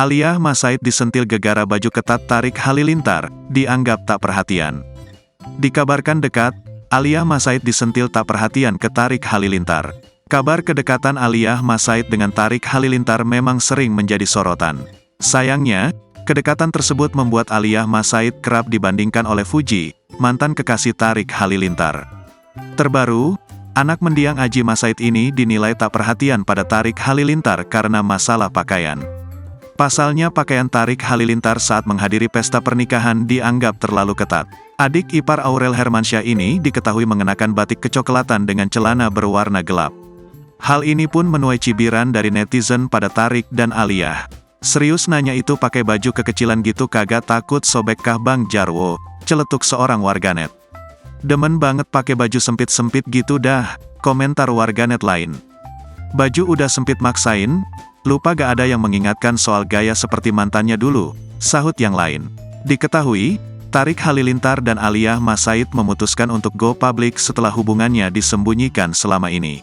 Aliyah Mas Said disentil gegara baju ketat Tarik Halilintar, dianggap tak perhatian. Dikabarkan dekat, Aliyah Mas Said disentil tak perhatian ke Tarik Halilintar. Kabar kedekatan Aliyah Mas Said dengan Tarik Halilintar memang sering menjadi sorotan. Sayangnya, kedekatan tersebut membuat Aliyah Mas Said kerap dibandingkan oleh Fuji, mantan kekasih Tarik Halilintar. Terbaru, anak mendiang Aji Mas Said ini dinilai tak perhatian pada Tarik Halilintar karena masalah pakaian. Pasalnya pakaian Tarik Halilintar saat menghadiri pesta pernikahan dianggap terlalu ketat. Adik ipar Aurel Hermansyah ini diketahui mengenakan batik kecoklatan dengan celana berwarna gelap. Hal ini pun menuai cibiran dari netizen pada Tarik dan Aliyah. Serius nanya itu pakai baju kekecilan gitu kagak takut sobek kah Bang Jarwo, celetuk seorang warganet. Demen banget pakai baju sempit-sempit gitu dah, komentar warganet lain. Baju udah sempit maksain, lupa gak ada yang mengingatkan soal gaya seperti mantannya dulu, sahut yang lain. Diketahui, Tarik Halilintar dan Aliyah Mas Said memutuskan untuk go public setelah hubungannya disembunyikan selama ini.